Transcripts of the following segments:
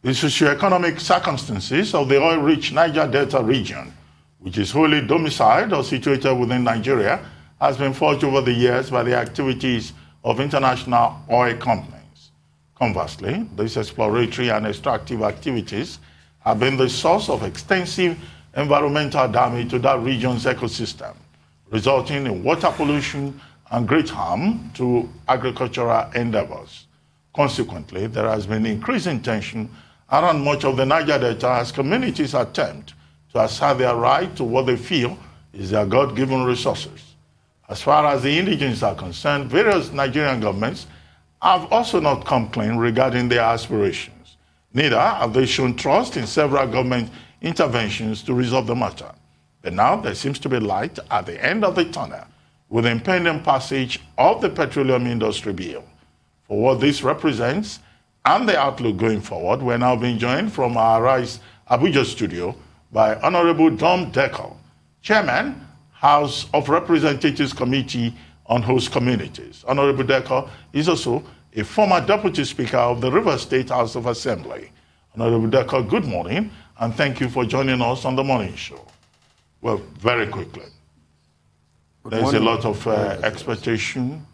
The socioeconomic circumstances of the oil-rich Niger Delta region, which is wholly domiciled or situated within Nigeria, has been forged over the years by the activities of international oil companies. Conversely, these exploratory and extractive activities have been the source of extensive environmental damage to that region's ecosystem, resulting in water pollution and great harm to agricultural endeavors. Consequently, there has been increasing tension around much of the Niger Delta as communities attempt to assert their right to what they feel is their God-given resources. As far as the indigenes are concerned, various Nigerian governments have also not come clean regarding their aspirations. Neither have they shown trust in several government interventions to resolve the matter. But now there seems to be light at the end of the tunnel with the impending passage of the Petroleum Industry Bill. For what this represents and the outlook going forward, we're now being joined from our Rise Abuja studio by Honorable Dum Dekor, Chairman, House of Representatives Committee on Host Communities. Honorable Dekor is also a former Deputy Speaker of the Rivers State House of Assembly. Honorable Dekor, good morning, and thank you for joining us on the morning show. Well, very quickly, there's a lot of expectation,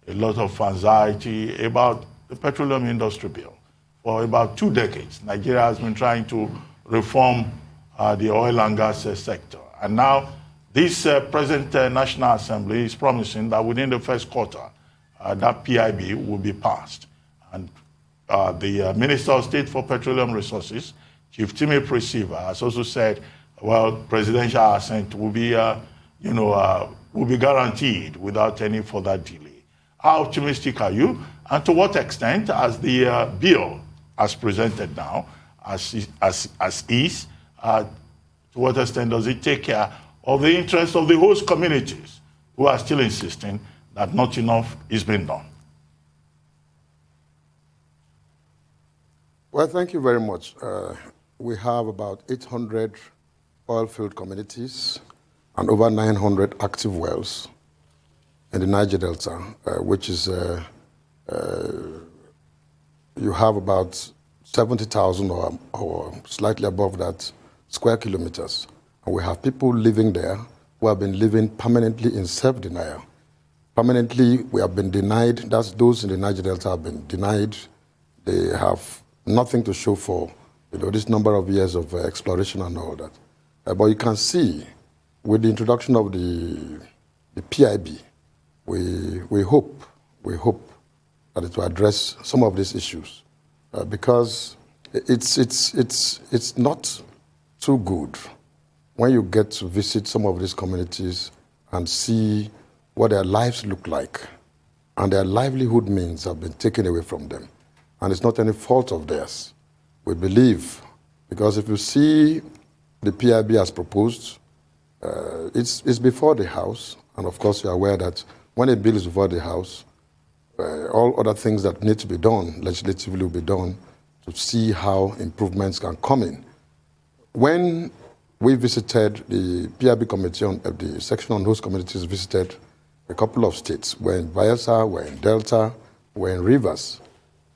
a lot of anxiety about the Petroleum Industry Bill. For about 2 decades, Nigeria has been trying to reform the oil and gas sector. And now, this present National Assembly is promising that within the first quarter, that PIB will be passed. And the Minister of State for Petroleum Resources, Chief Timmy Presiva, has also said, well, presidential assent will be, will be guaranteed without any further delay. How optimistic are you? And to what extent, as the bill as presented now, to what extent does it take care of the interests of the host communities who are still insisting that not enough is being done? Well, thank you very much. We have about 800 oil-field communities and over 900 active wells in the Niger Delta, which is, you have about 70,000 or slightly above that square kilometers. And we have people living there who have been living permanently in self-denial. Permanently, we have been denied. That's those in the Niger Delta have been denied. They have nothing to show for this number of years of exploration and all that. But you can see, with the introduction of the PIB, we hope that it will address some of these issues, because it's not too good when you get to visit some of these communities and see what their lives look like, and their livelihood means have been taken away from them. And it's not any fault of theirs, we believe, because if you see the PIB as proposed, it's before the House, and of course you're aware that when a bill is before the House, all other things that need to be done legislatively will be done to see how improvements can come in. When we visited the PIB committee, the section on host communities visited a couple of states. We're in Bayelsa, we're in Delta, we're in Rivers.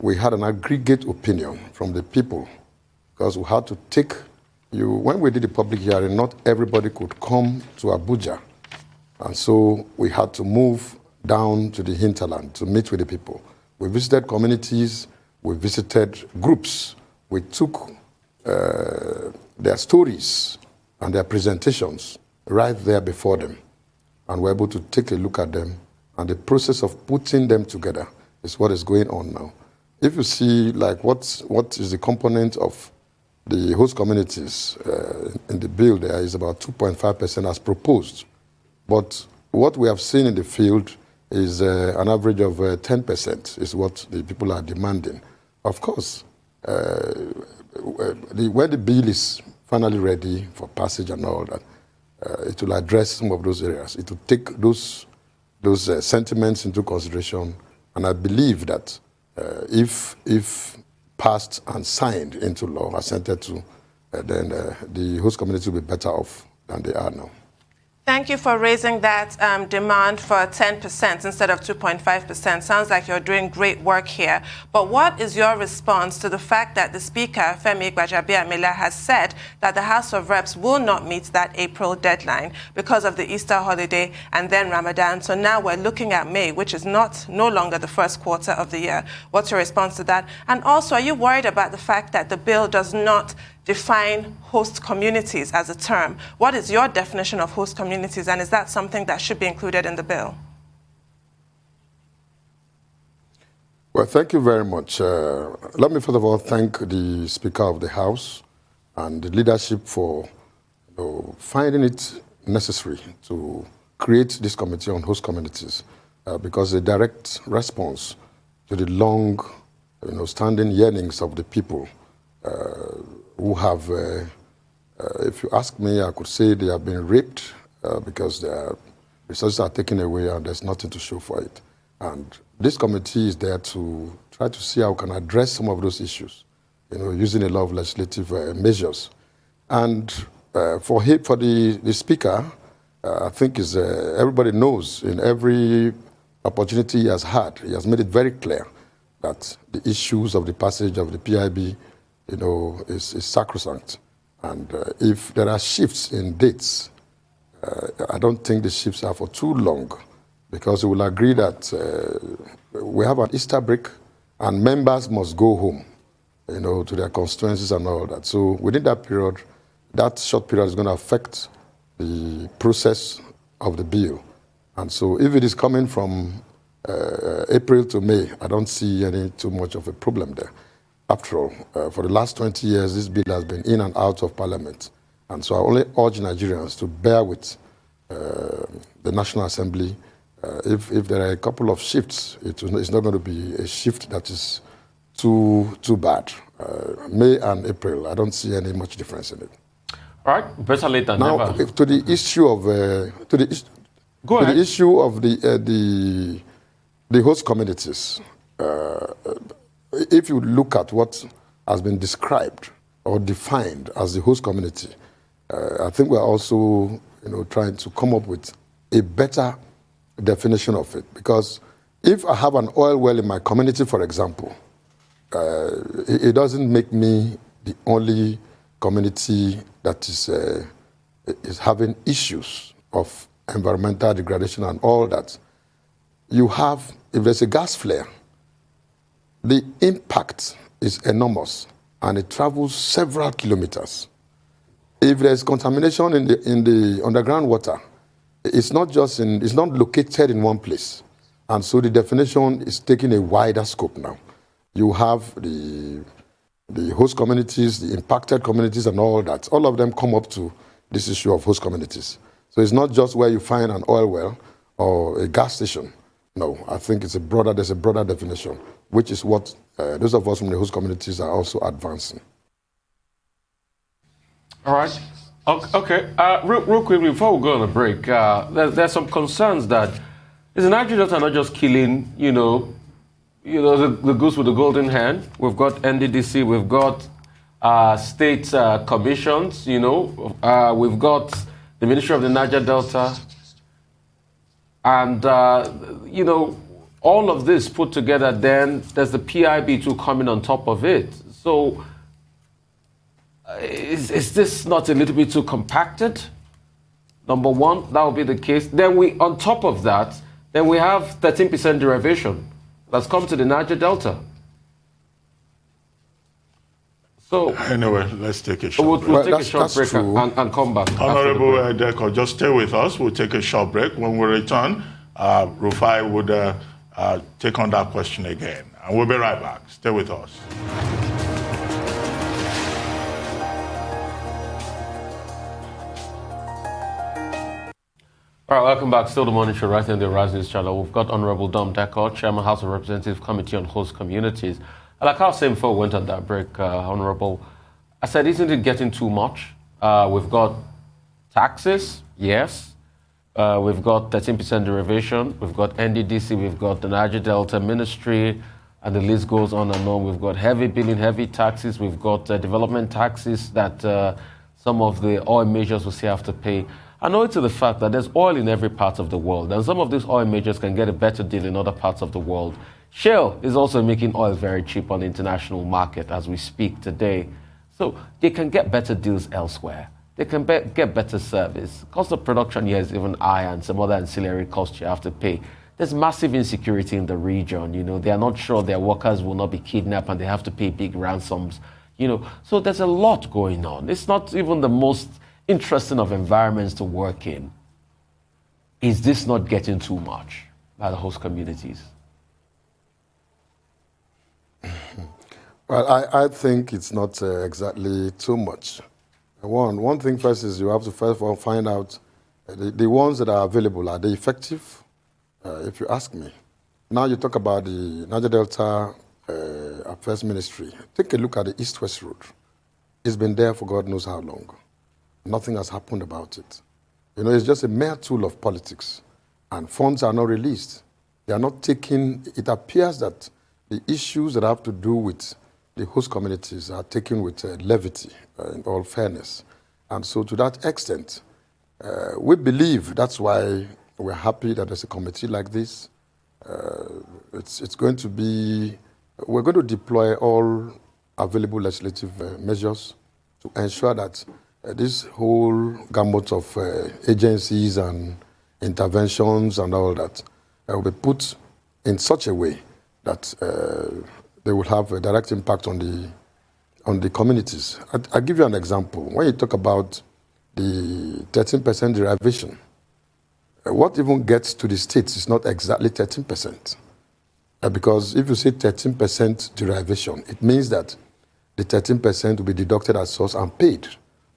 We had an aggregate opinion from the people, because we had to take when we did the public hearing, not everybody could come to Abuja. And so we had to move down to the hinterland to meet with the people. We visited communities, we visited groups. We took their stories and their presentations right there before them. And we're able to take a look at them. And the process of putting them together is what is going on now. If you see like what is the component of the host communities in the bill, there is about 2.5% as proposed. But what we have seen in the field is an average of 10% is what the people are demanding. Of course, when the bill is finally ready for passage and all that, it will address some of those areas. It will take those sentiments into consideration, and I believe that if passed and signed into law, assented to, then the host community will be better off than they are now. Thank you for raising that demand for 10% instead of 2.5%. Sounds like you're doing great work here. But what is your response to the fact that the Speaker, Femi Gbajabiamila, has said that the House of Reps will not meet that April deadline because of the Easter holiday and then Ramadan? So now we're looking at May, which is no longer the first quarter of the year. What's your response to that? And also, are you worried about the fact that the bill does not define host communities as a term? What is your definition of host communities, and is that something that should be included in the bill? Well, thank you very much. Let me first of all thank the Speaker of the House and the leadership for finding it necessary to create this committee on host communities because a direct response to the long, standing yearnings of the people who have, if you ask me, I could say they have been raped because their resources are taken away and there's nothing to show for it. And this committee is there to try to see how we can address some of those issues, using a lot of legislative measures. And for the Speaker, I think everybody knows in every opportunity he has had, he has made it very clear that the issues of the passage of the PIB is sacrosanct. And if there are shifts in dates, I don't think the shifts are for too long, because we will agree that we have an Easter break and members must go home, to their constituencies and all that. So within that period, that short period is going to affect the process of the bill. And so if it is coming from April to May, I don't see too much of a problem there. After all, for the last 20 years, this bill has been in and out of Parliament. And so I only urge Nigerians to bear with the National Assembly. If there are a couple of shifts, it's not going to be a shift that is too bad. May and April, I don't see any much difference in it. All right, better late than never. Now, to the issue of the issue of the host communities. If you look at what has been described or defined as the host community, I think we're also trying to come up with a better definition of it. Because if I have an oil well in my community, for example, it doesn't make me the only community that is having issues of environmental degradation and all that. You have, if there's a gas flare, the impact is enormous, and it travels several kilometers. If there's contamination in the underground water, it's not located in one place, and so the definition is taking a wider scope now. You have the host communities, the impacted communities, and all that. All of them come up to this issue of host communities. So it's not just where you find an oil well or a gas station. No, I think there's a broader definition, which is what those of us from the host communities are also advancing. All right. Okay. Real quickly, before we go on a break, there's some concerns that is the Niger Delta not just killing, the goose with the golden hen. We've got NDDC, we've got state commissions, we've got the Ministry of the Niger Delta. And, all of this put together, then there's the PIB2 coming on top of it. So is this not a little bit too compacted? Number one, that would be the case. Then on top of that, then we have 13% derivation that's come to the Niger Delta. So anyway, let's take a short break. We'll take a short break and come back. Honorable Dekor, just stay with us. We'll take a short break. When we return, Rufai would take on that question again. And we'll be right back. Stay with us. All right, welcome back. Still the morning show right here on the Rise News channel. We've got Honorable Dum Dekor, Chairman, House of Representatives Committee on Host Communities. Like I was saying before we went on that break, Honorable, I said, isn't it getting too much? We've got taxes, yes. We've got 13% derivation. We've got NDDC. We've got the Niger Delta Ministry, and the list goes on and on. We've got heavy billing, heavy taxes. We've got development taxes that some of the oil majors will still have to pay. I know it to the fact that there's oil in every part of the world, and some of these oil majors can get a better deal in other parts of the world. Shell is also making oil very cheap on the international market as we speak today. So they can get better deals elsewhere. They can get better service. Cost of production here is even higher, and some other ancillary costs you have to pay. There's massive insecurity in the region. You know, they are not sure their workers will not be kidnapped, and they have to pay big ransoms. You know, so there's a lot going on. It's not even the most interesting of environments to work in. Is this not getting too much by the host communities? Well, I think it's not exactly too much. One thing first is you have to first of all find out the ones that are available, are they effective? If you ask me. Now you talk about the Niger Delta Affairs Ministry. Take a look at the East-West Road. It's been there for God knows how long. Nothing has happened about it. You know, it's just a mere tool of politics. And funds are not released. They are not taken. It appears that the issues that have to do with the host communities are taken with levity, in all fairness. And so to that extent, we believe that's why we're happy that there's a committee like this. It's going to be, we're going to deploy all available legislative measures to ensure that this whole gamut of agencies and interventions and all that will be put in such a way that they will have a direct impact on the communities. I'll give you an example. When you talk about the 13% derivation, what even gets to the states is not exactly 13%. Because if you say 13% derivation, it means that the 13% will be deducted at source and paid.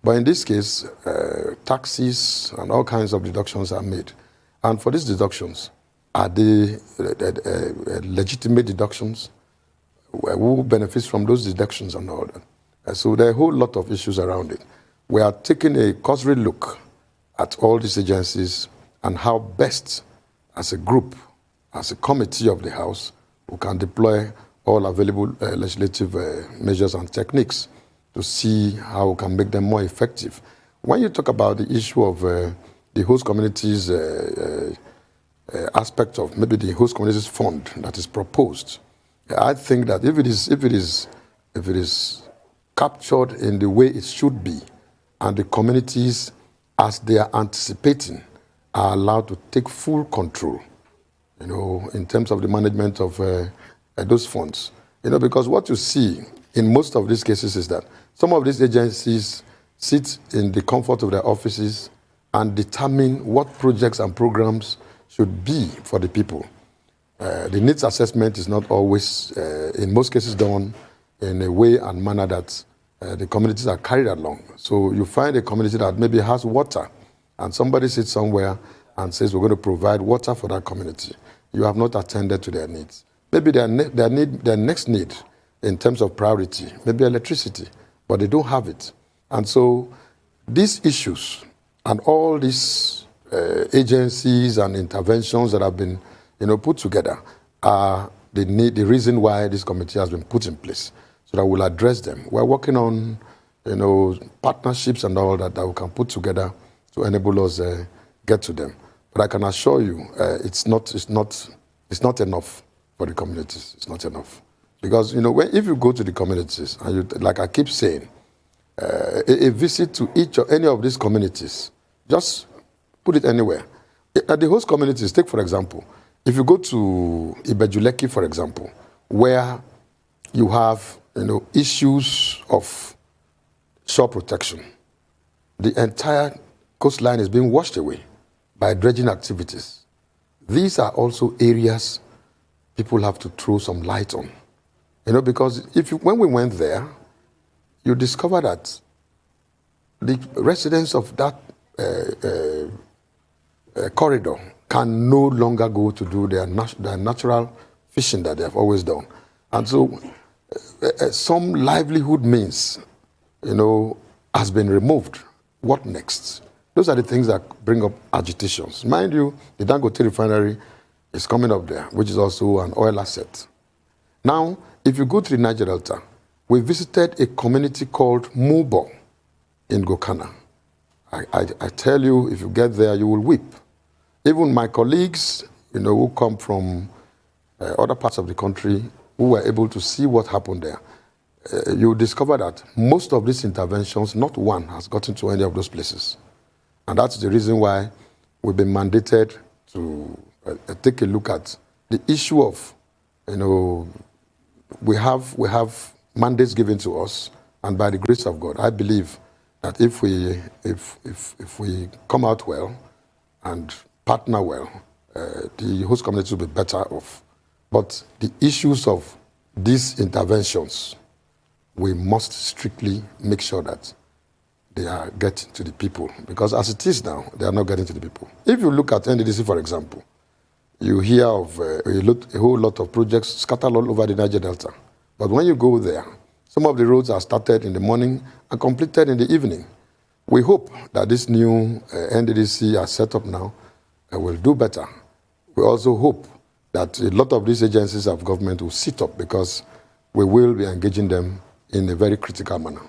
But in this case, taxes and all kinds of deductions are made. And for these deductions, are they legitimate deductions? Who benefits from those deductions and all that? So there are a whole lot of issues around it. We are taking a cursory look at all these agencies and how best, as a group, as a committee of the House, we can deploy all available legislative measures and techniques to see how we can make them more effective. When you talk about the issue of the host communities aspect of maybe the host communities fund that is proposed, I think that if it is captured in the way it should be, and the communities, as they are anticipating, are allowed to take full control, you know, in terms of the management of those funds. You know, because what you see in most of these cases is that some of these agencies sit in the comfort of their offices and determine what projects and programs should be for the people. The needs assessment is not always, in most cases, done in a way and manner that the communities are carried along. So you find a community that maybe has water, and somebody sits somewhere and says, we're going to provide water for that community. You have not attended to their needs. Maybe their next need in terms of priority, maybe electricity, but they don't have it. And so these issues and all these agencies and interventions that have been put together are the reason why this committee has been put in place, so that we'll address them. We're working on, partnerships and all that we can put together to enable us get to them. But I can assure you, it's not enough for the communities. It's not enough, because if you go to the communities and like I keep saying, a visit to each or any of these communities, just put it anywhere. At the host communities, take for example, if you go to Ibejuleki, for example, where you have issues of shore protection, the entire coastline is being washed away by dredging activities. These are also areas people have to throw some light on, because when we went there, you discover that the residents of that corridor can no longer go to do their natural fishing that they have always done. And so some livelihood means, has been removed. What next? Those are the things that bring up agitations. Mind you, the Dangote refinery is coming up there, which is also an oil asset. Now, if you go to the Niger Delta, we visited a community called Mubo in Gokana. I tell you, if you get there, you will weep. Even my colleagues, who come from other parts of the country, who were able to see what happened there, you discover that most of these interventions, not one has gotten to any of those places. And that's the reason why we've been mandated to take a look at the issue of, we have mandates given to us, and by the grace of God, I believe that if we come out well and partner well, the host community will be better off. But the issues of these interventions, we must strictly make sure that they are getting to the people. Because as it is now, they are not getting to the people. If you look at NDDC, for example, you hear of a whole lot of projects scattered all over the Niger Delta. But when you go there, some of the roads are started in the morning and completed in the evening. We hope that this new NDDC are set up now will do better. We also hope that a lot of these agencies of government will sit up, because we will be engaging them in a very critical manner.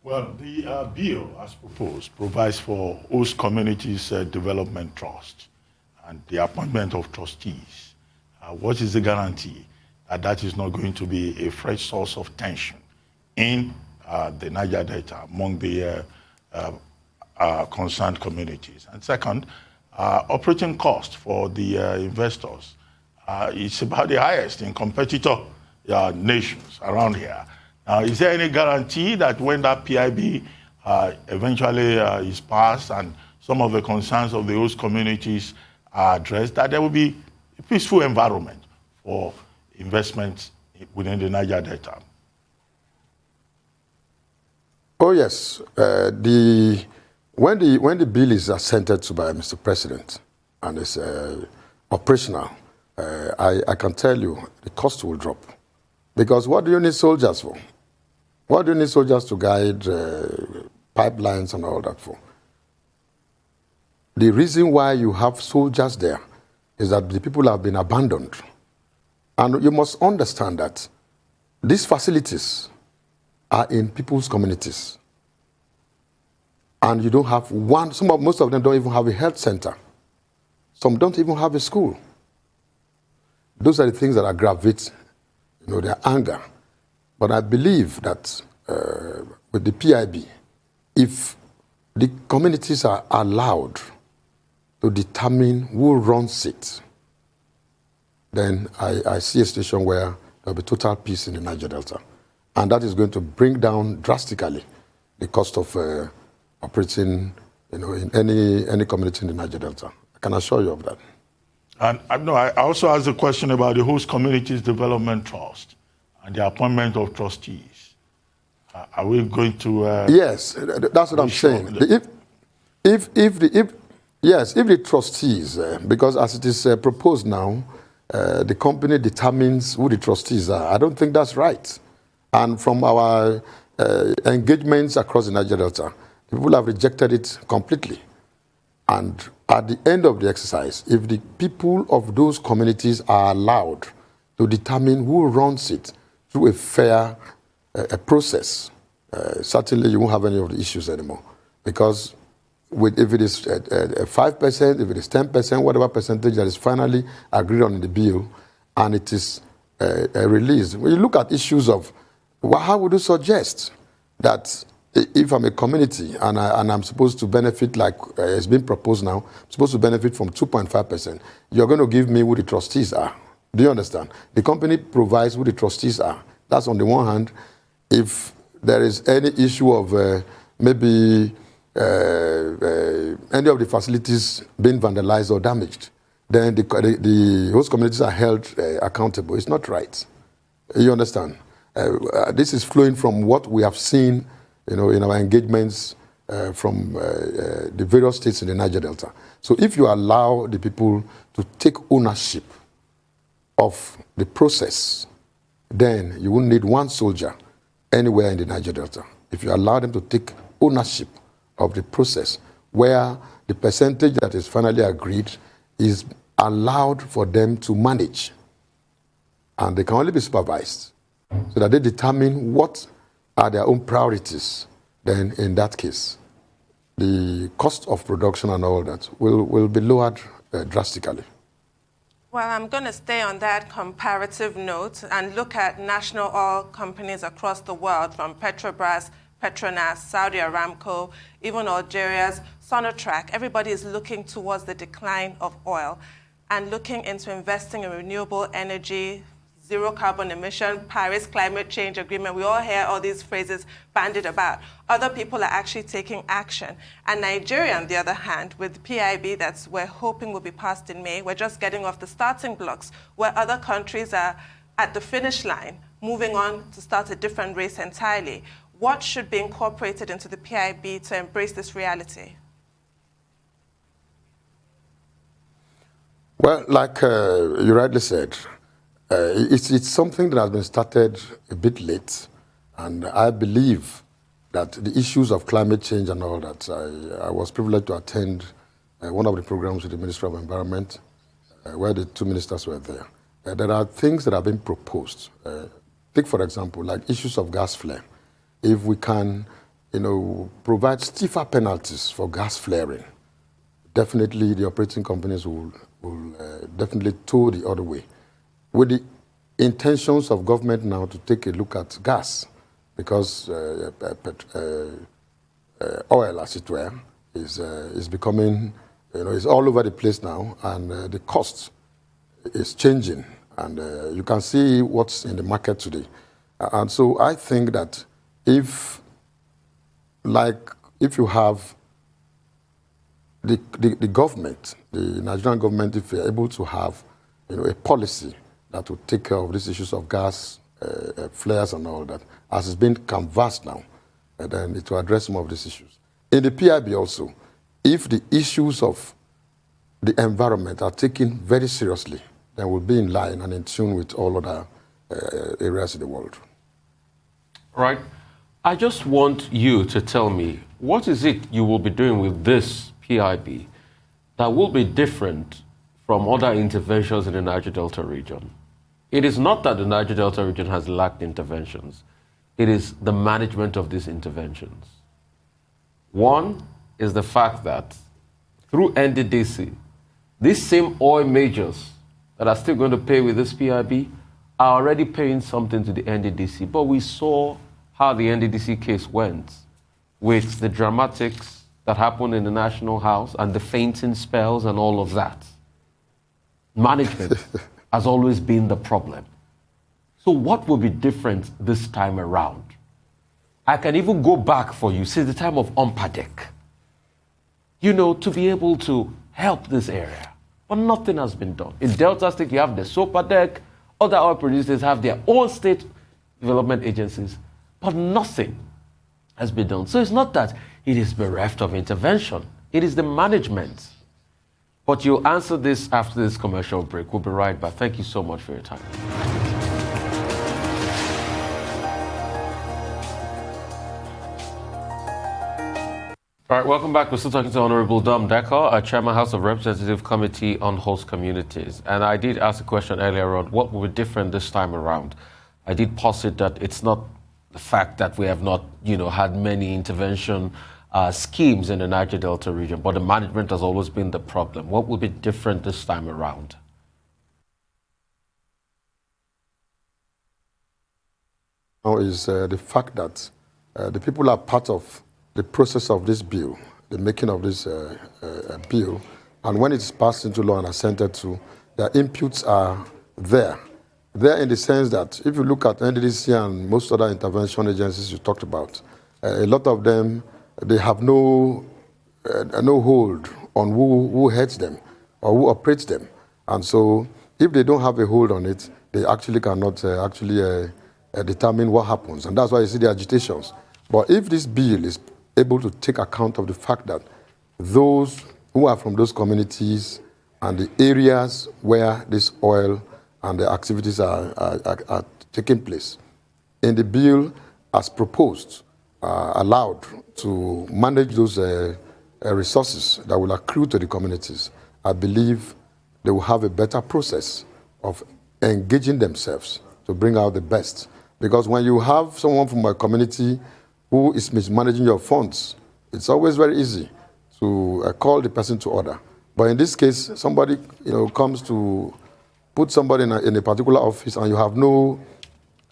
Well, the bill, as proposed, provides for host communities development trust and the appointment of trustees. What is the guarantee that that is not going to be a fresh source of tension in the Niger Delta among the concerned communities? And second, operating cost for the investors. It's about the highest in competitor nations around here. Now, is there any guarantee that when that PIB eventually is passed and some of the concerns of the host communities are addressed, that there will be a peaceful environment for investments within the Niger Delta? Oh, yes. When the bill is assented to by Mr. President and is operational, I can tell you the cost will drop. Because what do you need soldiers for? What do you need soldiers to guide pipelines and all that for? The reason why you have soldiers there is that the people have been abandoned. And you must understand that these facilities are in people's communities. And you don't have one, most of them don't even have a health center. Some don't even have a school. Those are the things that aggravate, their anger. But I believe that with the PIB, if the communities are allowed to determine who runs it, then I see a situation where there will be total peace in the Niger Delta. And that is going to bring down drastically the cost of operating in any community in the Niger Delta. I can assure you of that. And I also asked a question about the host communities development trust and the appointment of trustees. Are we going to? Yes, that's what I'm saying. If the trustees, because as it is proposed now, the company determines who the trustees are. I don't think that's right. And from our engagements across the Niger Delta, people have rejected it completely. And at the end of the exercise, if the people of those communities are allowed to determine who runs it through a fair process, certainly you won't have any of the issues anymore. Because if it is 5%, if it is 10%, whatever percentage that is finally agreed on in the bill, and it is released, when you look at issues of, how would you suggest that if I'm a community and I'm supposed to benefit, like it's been proposed now, I'm supposed to benefit from 2.5%, you're going to give me who the trustees are. Do you understand? The company provides who the trustees are. That's on the one hand. If there is any issue of maybe any of the facilities being vandalized or damaged, then the host communities are held accountable. It's not right. You understand? This is flowing from what we have seen, in our engagements from the various states in the Niger Delta. So if you allow the people to take ownership of the process, then you won't need one soldier anywhere in the Niger Delta. If you allow them to take ownership of the process, where the percentage that is finally agreed is allowed for them to manage, and they can only be supervised, so that they determine what are their own priorities, then in that case, the cost of production and all that will be lowered drastically. Well, I'm going to stay on that comparative note and look at national oil companies across the world, from Petrobras, Petronas, Saudi Aramco, even Algeria's Sonatrach. Everybody is looking towards the decline of oil and looking into investing in renewable energy, zero carbon emission, Paris Climate Change Agreement. We all hear all these phrases bandied about. Other people are actually taking action. And Nigeria, on the other hand, with the PIB that we're hoping will be passed in May, we're just getting off the starting blocks, where other countries are at the finish line, moving on to start a different race entirely. What should be incorporated into the PIB to embrace this reality? Well, like you rightly said, it's something that has been started a bit late, and I believe that the issues of climate change and all that, I was privileged to attend one of the programs with the Ministry of Environment, where the two ministers were there. There are things that have been proposed. Take, for example, like issues of gas flare. If we can, provide stiffer penalties for gas flaring, definitely the operating companies will definitely tow the other way. With the intentions of government now to take a look at gas, because oil, as it were, is becoming, it's all over the place now, and the cost is changing, and you can see what's in the market today. And so I think that if you have the government, the Nigerian government, if you're able to have a policy that will take care of these issues of gas flares and all that, as it's been canvassed now, and then it will address some of these issues. In the PIB also, if the issues of the environment are taken very seriously, then we'll be in line and in tune with all other areas of the world. Right. I just want you to tell me, what is it you will be doing with this PIB that will be different from other interventions in the Niger Delta region? It is not that the Niger Delta region has lacked interventions. It is the management of these interventions. One is the fact that through NDDC, these same oil majors that are still going to pay with this PIB are already paying something to the NDDC. But we saw how the NDDC case went with the dramatics that happened in the National House and the fainting spells and all of that. Management has always been the problem. So what will be different this time around? I can even go back for you since the time of Hon Dum Dekor, to be able to help this area. But nothing has been done. In Delta State, you have the SOPADEC, other oil producers have their own state development agencies, but nothing has been done. So it's not that it is bereft of intervention. It is the management. But you'll answer this after this commercial break. We'll be right back. Thank you so much for your time. All right, welcome back. We're still talking to Honorable Dum Dekor, Chairman, House of Representatives Committee on Host Communities. And I did ask a question earlier on, what will be different this time around? I did posit that it's not the fact that we have not, had many intervention schemes in the Niger Delta region, but the management has always been the problem. What will be different this time around? Now is the fact that the people are part of the process of this bill, the making of this bill, and when it's passed into law and assented to, their inputs are there. There in the sense that if you look at NDDC and most other intervention agencies you talked about, a lot of them, they have no hold on who heads them or who operates them. And so if they don't have a hold on it, they actually cannot determine what happens. And that's why you see the agitations. But if this bill is able to take account of the fact that those who are from those communities and the areas where this oil and the activities are taking place, in the bill as proposed, allowed to manage those resources that will accrue to the communities, I believe they will have a better process of engaging themselves to bring out the best. Because when you have someone from a community who is mismanaging your funds, it's always very easy to call the person to order. But in this case, somebody comes to put somebody in a particular office and you have no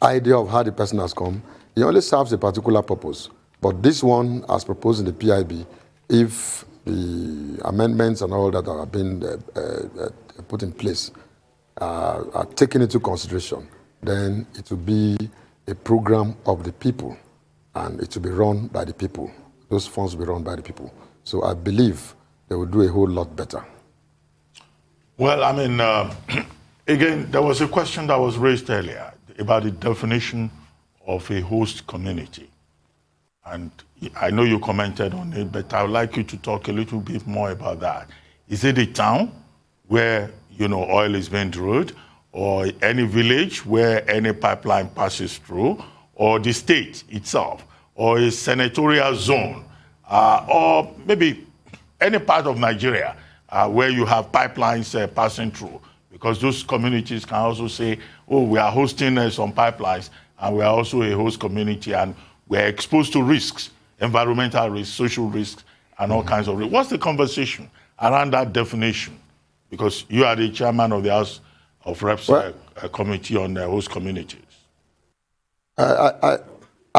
idea of how the person has come. It only serves a particular purpose. But this one, as proposed in the PIB, if the amendments and all that are being put in place are taken into consideration, then it will be a program of the people, and it will be run by the people. Those funds will be run by the people. So I believe they will do a whole lot better. Well, I mean, again, there was a question that was raised earlier about the definition of a host community. And I know you commented on it, but I would like you to talk a little bit more about that. Is it a town where, oil is being drilled, or any village where any pipeline passes through, or the state itself, or a senatorial zone, or maybe any part of Nigeria where you have pipelines passing through? Because those communities can also say, oh, we are hosting some pipelines, and we are also a host community, and we're exposed to risks, environmental risks, social risks, and all kinds of risks. What's the conversation around that definition? Because you are the chairman of the House of Reps Committee on Host Communities. I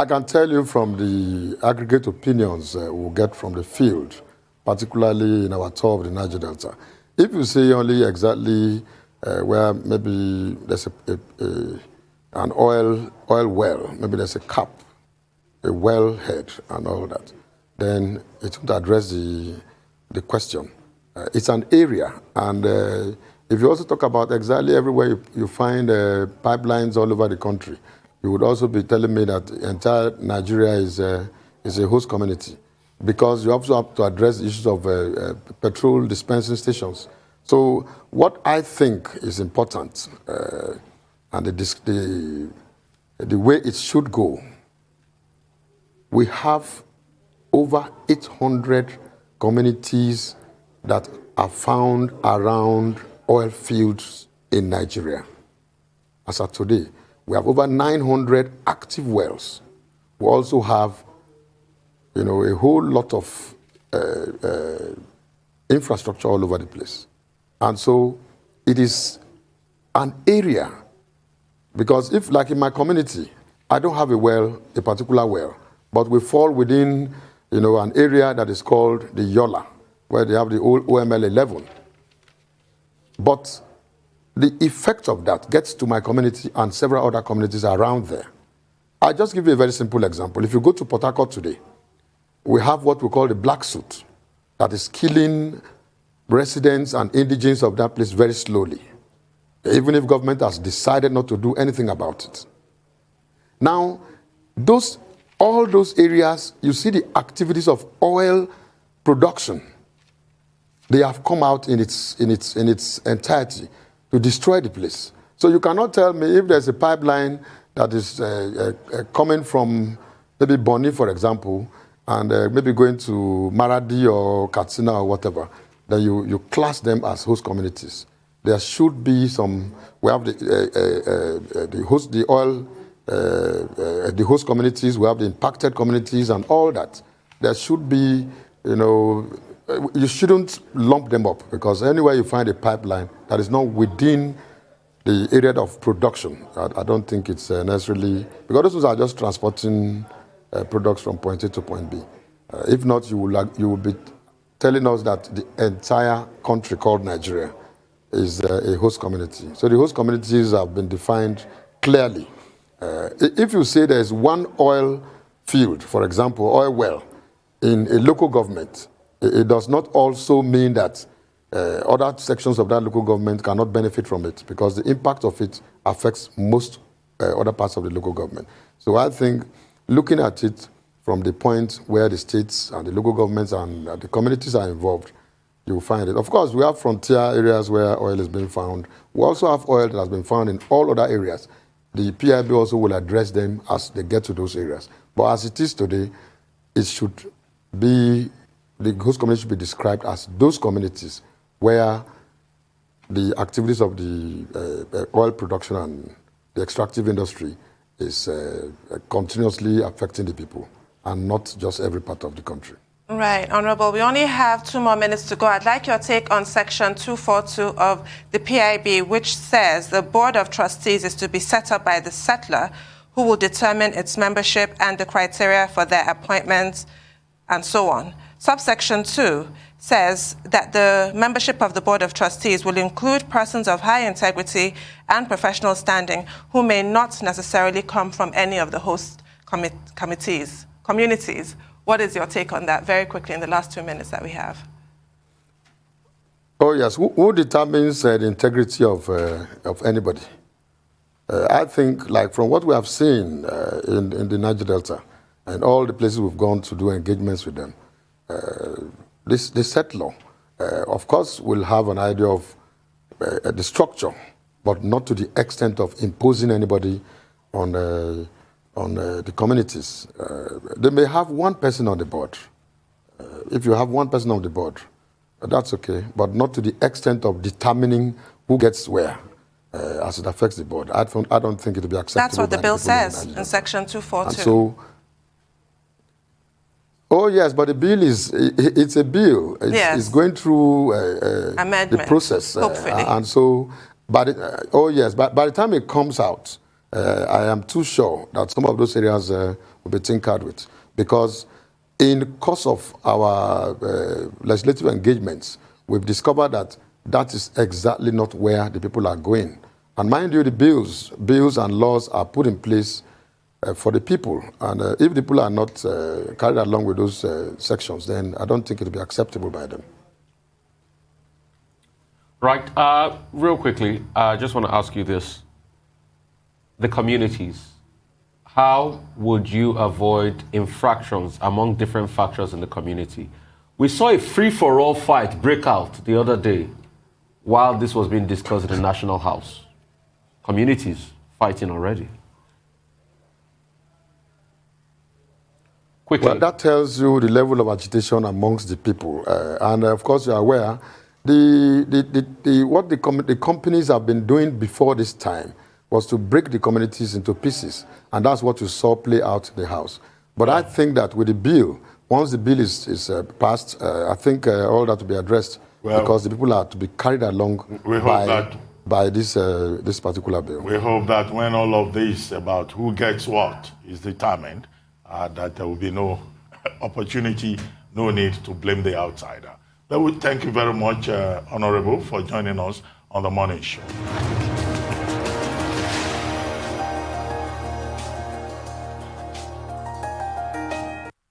can tell you from the aggregate opinions we'll get from the field, particularly in our tour of the Niger Delta. If you say only exactly where maybe there's an oil well, maybe there's a cap, a wellhead and all that, then it would address the question. It's an area, and if you also talk about exactly everywhere you find pipelines all over the country, you would also be telling me that the entire Nigeria is a host community, because you also have to address the issues of petrol dispensing stations. So what I think is important, and the way it should go, we have over 800 communities that are found around oil fields in Nigeria. As of today, we have over 900 active wells. We also have, a whole lot of infrastructure all over the place. And so it is an area, because if, like in my community, I don't have a particular well, but we fall within, an area that is called the Yola, where they have the old OML 11. But the effect of that gets to my community and several other communities around there. I'll just give you a very simple example. If you go to Port Harcourt today, we have what we call the black soot that is killing residents and indigents of that place very slowly, even if government has decided not to do anything about it. Now, all those areas, you see the activities of oil production. They have come out in its entirety to destroy the place. So you cannot tell me if there's a pipeline that is coming from maybe Bonny, for example, and maybe going to Maradi or Katsina or whatever, then you class them as host communities. There should be some. We have the host communities. We have the impacted communities and all that. There should be, you shouldn't lump them up, because anywhere you find a pipeline that is not within the area of production, I don't think it's necessarily, because those are just transporting products from point A to point B. If not, you will be telling us that the entire country called Nigeria is a host community. So the host communities have been defined clearly. If you say there's one oil field, for example, oil well, in a local government, it does not also mean that other sections of that local government cannot benefit from it, because the impact of it affects most other parts of the local government. So I think looking at it from the point where the states and the local governments and the communities are involved, you will find it. Of course, we have frontier areas where oil is being found. We also have oil that has been found in all other areas. The PIB also will address them as they get to those areas. But as it is today, it should be, the host community should be described as those communities where the activities of the oil production and the extractive industry is continuously affecting the people, and not just every part of the country. Right, Honorable. We only have 2 more minutes to go. I'd like your take on Section 242 of the PIB, which says the Board of Trustees is to be set up by the settler, who will determine its membership and the criteria for their appointments, and so on. Subsection 2 says that the membership of the Board of Trustees will include persons of high integrity and professional standing who may not necessarily come from any of the host communities. What is your take on that, very quickly, in the last 2 minutes that we have? Oh, yes. Who determines the integrity of anybody? I think, like, from what we have seen in the Niger Delta and all the places we've gone to do engagements with them, the settler, of course, will have an idea of the structure, but not to the extent of imposing anybody on the communities. They may have one person on the board. If you have one person on the board, that's okay, but not to the extent of determining who gets where as it affects the board. I don't think it will be acceptable. That's what the bill says in Section 242. And so, oh yes, but the bill it's a bill. It's going through the process. Hopefully. And so, oh yes, but by the time it comes out, I am too sure that some of those areas will be tinkered with, because in the course of our legislative engagements, we've discovered that that is exactly not where the people are going. And mind you, the bills and laws are put in place for the people. And if the people are not carried along with those sections, then I don't think it will be acceptable by them. Right. Real quickly, I just want to ask you this. The communities, how would you avoid infractions among different factors in the community? We saw a free-for-all fight break out the other day while this was being discussed in the National House. Communities fighting already. Quickly. Well, that tells you the level of agitation amongst the people. And of course, you are aware, what the companies have been doing before this time was to break the communities into pieces. And that's what you saw play out in the House. But I think that with the bill, once the bill is passed, I think all that will be addressed, because the people are to be carried along by this particular bill. We hope that when all of this about who gets what is determined, that there will be no opportunity, no need to blame the outsider. But we thank you very much, Honorable, for joining us on the morning show.